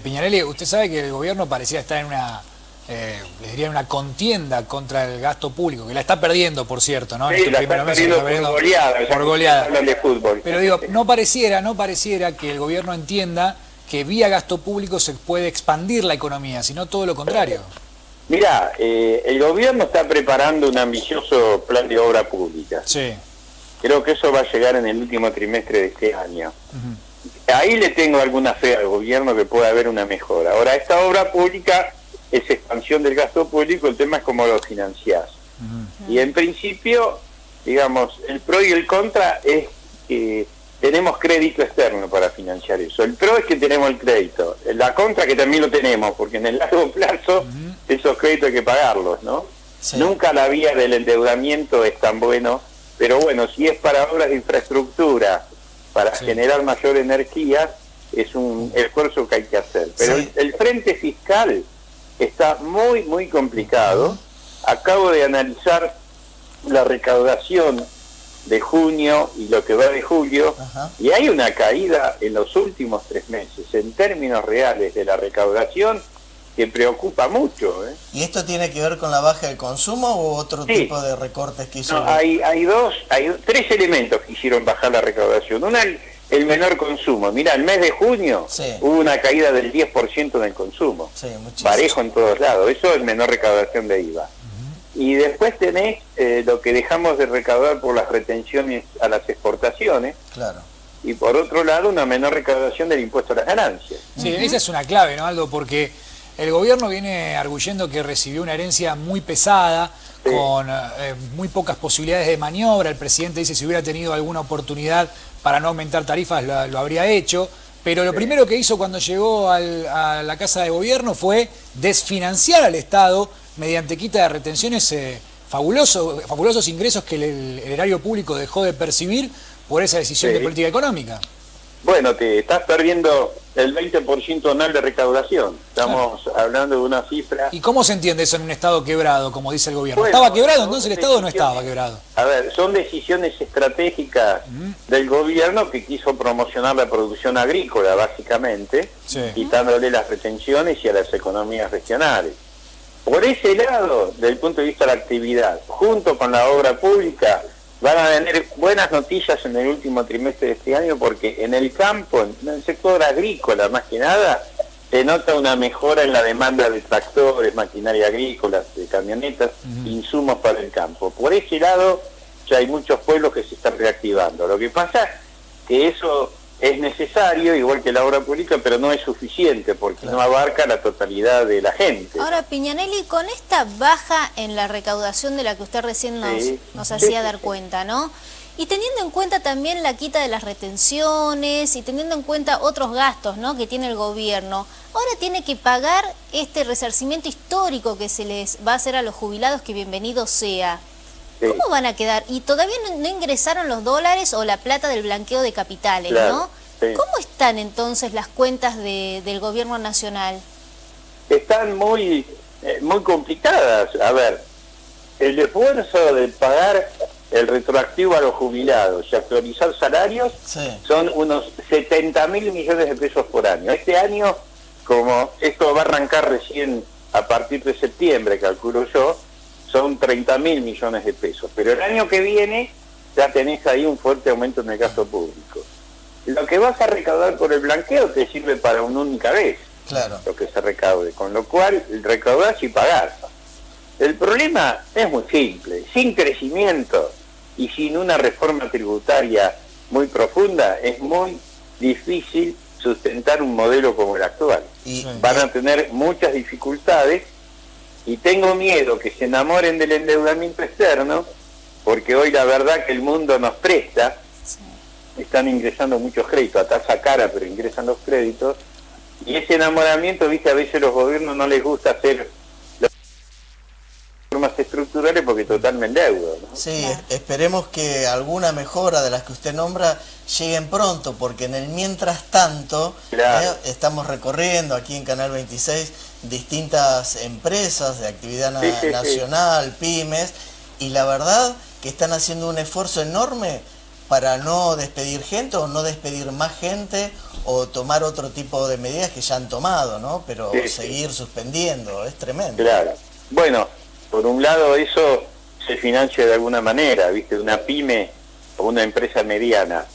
Piñarelli, usted sabe que el gobierno parecía estar en una, les diría, una contienda contra el gasto público, que la está perdiendo, por cierto, ¿no? En Sí, estos la primeros está meses perdiendo por goleada. por goleada. Hablan de fútbol. Pero digo, no pareciera que el gobierno entienda que vía gasto público se puede expandir la economía, sino todo lo contrario. Mirá, el gobierno está preparando un ambicioso plan de obra pública. Sí. Creo que eso va a llegar en el último trimestre de este año. Ahí le tengo alguna fe al gobierno que pueda haber una mejora. Ahora, esta obra pública es expansión del gasto público, el tema es cómo lo financiás. Y en principio, digamos, el pro y el contra es que tenemos crédito externo para financiar eso. El pro es que tenemos el crédito. La contra que también lo tenemos, porque en el largo plazo esos créditos hay que pagarlos, ¿no? Sí. Nunca la vía del endeudamiento es tan bueno, pero bueno, si es para obras de infraestructura, para generar mayor energía, es un esfuerzo que hay que hacer. Pero el frente fiscal está muy complicado. Acabo de analizar la recaudación de junio y lo que va de julio, y hay una caída en los últimos 3 meses, en términos reales de la recaudación, que preocupa mucho. ¿Y esto tiene que ver con la baja del consumo o otro tipo de recortes que hizo? No, hay 3 elementos que hicieron bajar la recaudación. Una, el menor consumo. Mira, el mes de junio hubo una caída del 10% en el consumo. Parejo en todos lados. Eso es menor recaudación de IVA. Y después tenés lo que dejamos de recaudar por las retenciones a las exportaciones. Claro. Y por otro lado, una menor recaudación del impuesto a las ganancias. Sí, esa es una clave, ¿no, Aldo? Porque el gobierno viene arguyendo que recibió una herencia muy pesada, con muy pocas posibilidades de maniobra. El presidente dice que si hubiera tenido alguna oportunidad para no aumentar tarifas lo habría hecho. Pero lo primero que hizo cuando llegó a la Casa de Gobierno fue desfinanciar al Estado mediante quita de retenciones fabulosos ingresos que el erario público dejó de percibir por esa decisión de política económica. Bueno, te estás perdiendo el 20% anual de recaudación. Estamos hablando de una cifra... ¿Y cómo se entiende eso en un Estado quebrado, como dice el gobierno? Bueno, ¿estaba quebrado entonces el Estado o no estaba quebrado? A ver, son decisiones estratégicas del gobierno que quiso promocionar la producción agrícola, básicamente, quitándole las retenciones y a las economías regionales. Por ese lado, desde el punto de vista de la actividad, junto con la obra pública, van a tener buenas noticias en el último trimestre de este año, porque en el campo, en el sector agrícola más que nada, se nota una mejora en la demanda de tractores, maquinaria agrícola, de camionetas, insumos para el campo. Por ese lado ya hay muchos pueblos que se están reactivando. Lo que pasa es que eso es necesario, igual que la obra pública, pero no es suficiente, porque no abarca la totalidad de la gente. Ahora, Piñanelli, con esta baja en la recaudación de la que usted recién nos hacía dar cuenta, ¿no? Y teniendo en cuenta también la quita de las retenciones y teniendo en cuenta otros gastos, ¿no?, que tiene el gobierno, ahora tiene que pagar este resarcimiento histórico que se les va a hacer a los jubilados, que bienvenido sea. ¿Cómo van a quedar? Y todavía no ingresaron los dólares o la plata del blanqueo de capitales, ¿no? ¿Cómo están entonces las cuentas del gobierno nacional? Están muy complicadas. A ver, el esfuerzo de pagar el retroactivo a los jubilados y actualizar salarios son unos 70.000 millones de pesos por año. Este año, como esto va a arrancar recién a partir de septiembre, calculo yo, son 30.000 millones de pesos. Pero el año que viene ya tenés ahí un fuerte aumento en el gasto público. Lo que vas a recaudar por el blanqueo te sirve para una única vez, lo que se recaude, con lo cual recaudás y pagás. El problema es muy simple: sin crecimiento y sin una reforma tributaria muy profunda es muy difícil sustentar un modelo como el actual. Van a tener muchas dificultades. Y tengo miedo que se enamoren del endeudamiento externo, porque hoy la verdad que el mundo nos presta, están ingresando muchos créditos, a tasa cara, pero ingresan los créditos, y ese enamoramiento, viste, a veces a los gobiernos no les gusta hacer las reformas estructurales porque totalmente endeudo, ¿no? Sí, esperemos que alguna mejora de las que usted nombra lleguen pronto, porque en el mientras tanto estamos recorriendo aquí en Canal 26 distintas empresas de actividad nacional, pymes, y la verdad que están haciendo un esfuerzo enorme para no despedir gente o no despedir más gente o tomar otro tipo de medidas que ya han tomado, ¿no? Pero seguir suspendiendo, es tremendo. Claro. Bueno, por un lado eso se financia de alguna manera, ¿viste? Una pyme o una empresa mediana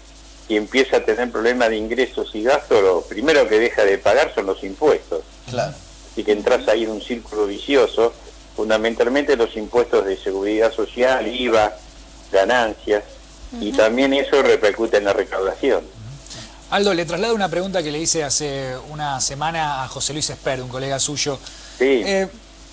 y empieza a tener problemas de ingresos y gastos, lo primero que deja de pagar son los impuestos. Claro. Así que entras ahí en un círculo vicioso, fundamentalmente los impuestos de seguridad social, IVA, ganancias, y también eso repercute en la recaudación. Aldo, le traslado una pregunta que le hice hace una semana a José Luis Espert, un colega suyo. Sí.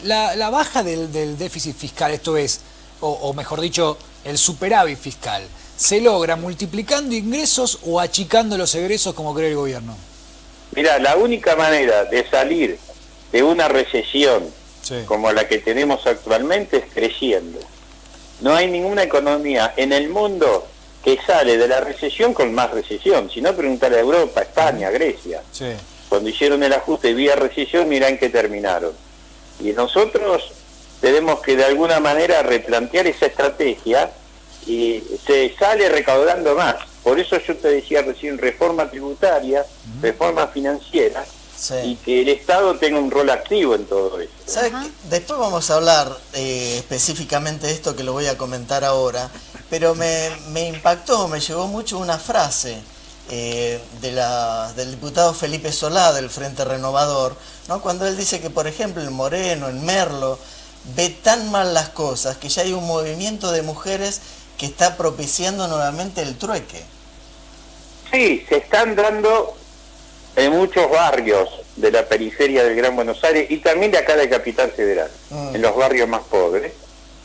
La baja del déficit fiscal, esto es, o mejor dicho, el superávit fiscal, ¿se logra multiplicando ingresos o achicando los egresos como cree el gobierno? Mira, la única manera de salir de una recesión como la que tenemos actualmente es creciendo. No hay ninguna economía en el mundo que sale de la recesión con más recesión. Si no, preguntar a Europa, España, Grecia. Sí. Cuando hicieron el ajuste vía recesión, mirá en qué terminaron. Y nosotros tenemos que de alguna manera replantear esa estrategia y se sale recaudando más. Por eso yo te decía recién, reforma tributaria, reforma financiera, y que el Estado tenga un rol activo en todo eso. ¿Sabes qué? Después vamos a hablar específicamente de esto que lo voy a comentar ahora, pero me impactó, me llegó mucho una frase del diputado Felipe Solá del Frente Renovador, ¿no? Cuando él dice que, por ejemplo, en Moreno, en Merlo, ve tan mal las cosas que ya hay un movimiento de mujeres que está propiciando nuevamente el trueque. Sí, se están dando en muchos barrios de la periferia del Gran Buenos Aires y también de acá de Capital Federal, en los barrios más pobres.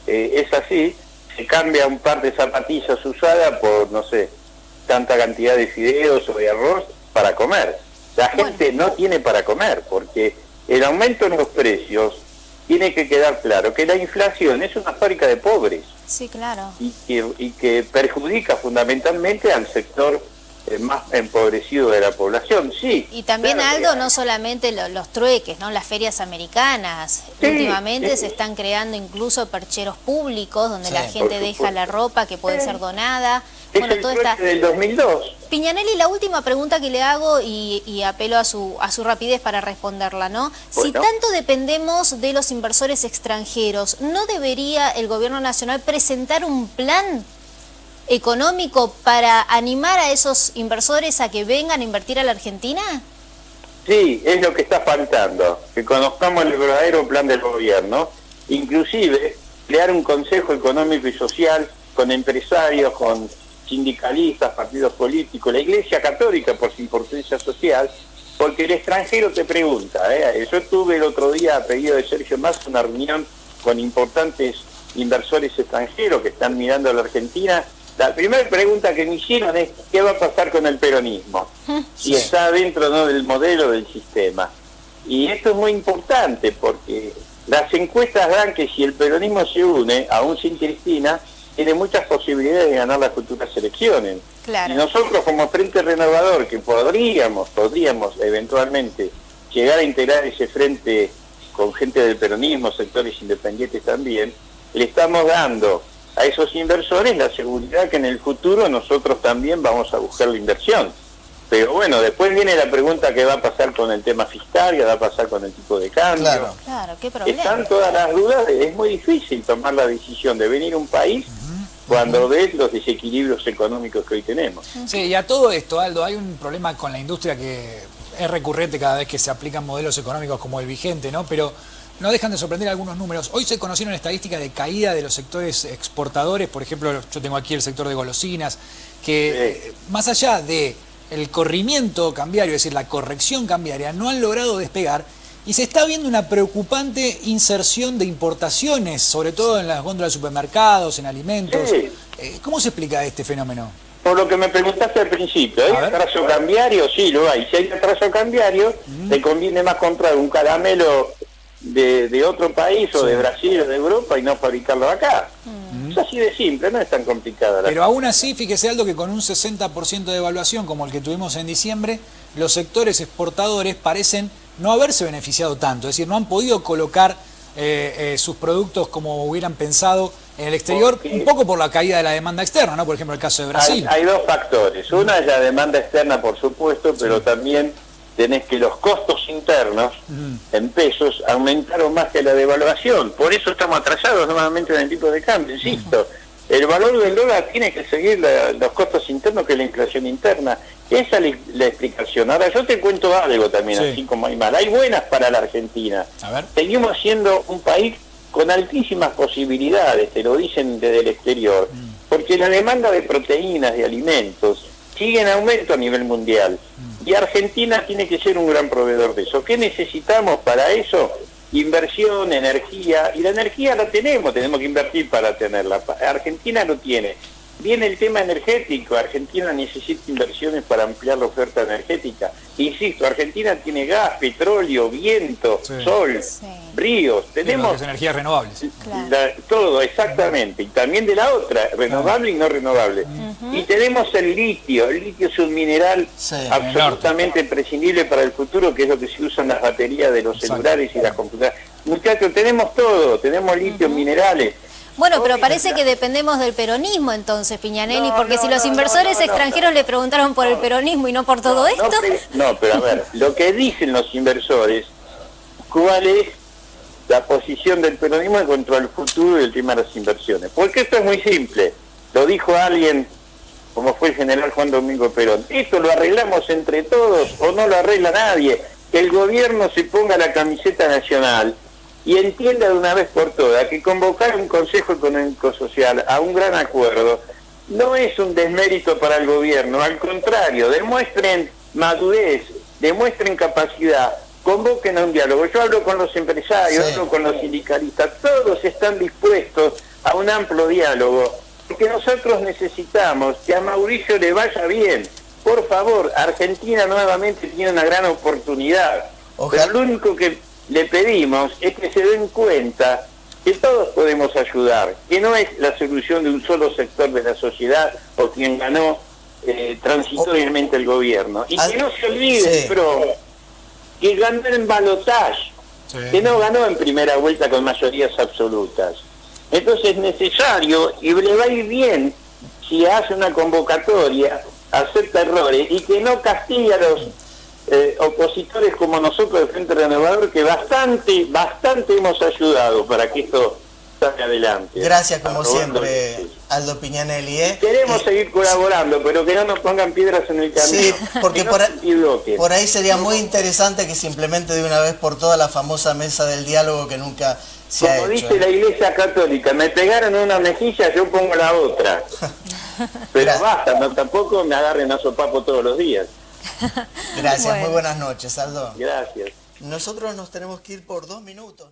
Es así, se cambia un par de zapatillas usadas por, no sé, tanta cantidad de fideos o de arroz para comer. La gente no tiene para comer, porque el aumento en los precios, tiene que quedar claro que la inflación es una fábrica de pobres. Sí, claro. Y que perjudica fundamentalmente al sector más empobrecido de la población, sí. Y también, claro, Aldo, no solamente los trueques, ¿no? Las ferias americanas. Sí, últimamente se están creando incluso percheros públicos donde la gente deja la ropa que puede ser donada. Es bueno, el todo está del 2002. Piñanelli, la última pregunta que le hago y apelo a su rapidez para responderla, ¿no? Bueno. Si tanto dependemos de los inversores extranjeros, ¿no debería el gobierno nacional presentar un plan económico para animar a esos inversores a que vengan a invertir a la Argentina? Sí, es lo que está faltando, que conozcamos el verdadero plan del gobierno, inclusive crear un consejo económico y social con empresarios, con sindicalistas, partidos políticos, la Iglesia Católica por su importancia social, porque el extranjero te pregunta, yo tuve el otro día a pedido de Sergio Massa una reunión con importantes inversores extranjeros que están mirando a la Argentina. La primera pregunta que me hicieron es ¿qué va a pasar con el peronismo? Si está dentro, ¿no?, del modelo del sistema. Y esto es muy importante porque las encuestas dan que si el peronismo se une, aún sin Cristina, tiene muchas posibilidades de ganar las futuras elecciones. Claro. Y nosotros como Frente Renovador, que podríamos eventualmente llegar a integrar ese frente con gente del peronismo, sectores independientes también, le estamos dando a esos inversores la seguridad que en el futuro nosotros también vamos a buscar la inversión. Pero bueno, después viene la pregunta qué va a pasar con el tema fiscal, qué va a pasar con el tipo de cambio. Claro, qué problema. Están todas las dudas, es muy difícil tomar la decisión de venir a un país cuando ves los desequilibrios económicos que hoy tenemos. Sí, y a todo esto, Aldo, hay un problema con la industria que es recurrente cada vez que se aplican modelos económicos como el vigente, ¿no? Pero no dejan de sorprender algunos números. Hoy se conocieron estadísticas de caída de los sectores exportadores, por ejemplo, yo tengo aquí el sector de golosinas, que más allá de el corrimiento cambiario, es decir, la corrección cambiaria, no han logrado despegar y se está viendo una preocupante inserción de importaciones, sobre todo en las góndolas de supermercados, en alimentos. ¿Cómo se explica este fenómeno? Por lo que me preguntaste al principio, ¿hay atraso cambiario? Sí, lo hay. Si hay atraso cambiario, te conviene más comprar un caramelo de otro país o de Brasil o de Europa y no fabricarlo acá. Es así de simple, no es tan complicada. Pero aún así, fíjese, Aldo, que con un 60% de devaluación como el que tuvimos en diciembre, los sectores exportadores parecen no haberse beneficiado tanto, es decir, no han podido colocar sus productos como hubieran pensado en el exterior, un poco por la caída de la demanda externa, ¿no? Por ejemplo, el caso de Brasil. Hay dos factores. Una es la demanda externa, por supuesto, pero también tenés que los costos internos en pesos aumentaron más que la devaluación. Por eso estamos atrasados nuevamente en el tipo de cambio, insisto. El valor del dólar tiene que seguir los costos internos, que es la inflación interna. Esa es la explicación. Ahora, yo te cuento algo también, así como hay mal. Hay buenas para la Argentina. A ver. Seguimos siendo un país con altísimas posibilidades, te lo dicen desde el exterior, porque la demanda de proteínas, de alimentos, sigue en aumento a nivel mundial. Y Argentina tiene que ser un gran proveedor de eso. ¿Qué necesitamos para eso? Inversión, energía, y la energía la tenemos que invertir para tenerla. Argentina lo tiene. Viene el tema energético, Argentina necesita inversiones para ampliar la oferta energética. Insisto, Argentina tiene gas, petróleo, viento, sol, ríos, tenemos... Las energías renovables. Todo, exactamente, y también de la otra, renovable y no renovable. Y tenemos el litio es un mineral absolutamente imprescindible para el futuro, que es lo que se usa en las baterías de los celulares y las computadoras. Muchachos, tenemos todo, tenemos litio, minerales. Bueno, pero parece que dependemos del peronismo entonces, Piñanelli, porque si los inversores extranjeros le preguntaron por el peronismo y no por todo esto... pero a ver, lo que dicen los inversores, ¿cuál es la posición del peronismo en cuanto al futuro y el tema de las inversiones? Porque esto es muy simple, lo dijo alguien como fue el general Juan Domingo Perón, esto lo arreglamos entre todos o no lo arregla nadie, que el gobierno se ponga la camiseta nacional y entienda de una vez por todas que convocar un Consejo Económico Social a un gran acuerdo no es un desmérito para el gobierno, al contrario, demuestren madurez, demuestren capacidad, convoquen a un diálogo. Yo hablo con los empresarios, hablo con los sindicalistas, todos están dispuestos a un amplio diálogo, porque nosotros necesitamos que a Mauricio le vaya bien. Por favor, Argentina nuevamente tiene una gran oportunidad. Pero lo único que le pedimos es que se den cuenta que todos podemos ayudar, que no es la solución de un solo sector de la sociedad o quien ganó transitoriamente el gobierno. Y que no se olvide, pero que ganó en balotaje, que no ganó en primera vuelta con mayorías absolutas. Entonces es necesario, y le va a ir bien si hace una convocatoria, acepta errores y que no castiga a los opositores como nosotros de Frente Renovador, que bastante hemos ayudado para que esto salga adelante. Gracias como siempre, Aldo Piñanelli. Queremos seguir colaborando, pero que no nos pongan piedras en el camino. Sí, porque por ahí sería muy interesante que se implemente de una vez por todas la famosa mesa del diálogo que nunca se ha hecho. Como dice la Iglesia Católica, me pegaron una mejilla, yo pongo la otra. Pero basta, no, tampoco me agarren a sopapo todos los días. Gracias, muy buenas noches, Aldo. Gracias. Nosotros nos tenemos que ir por 2 minutos.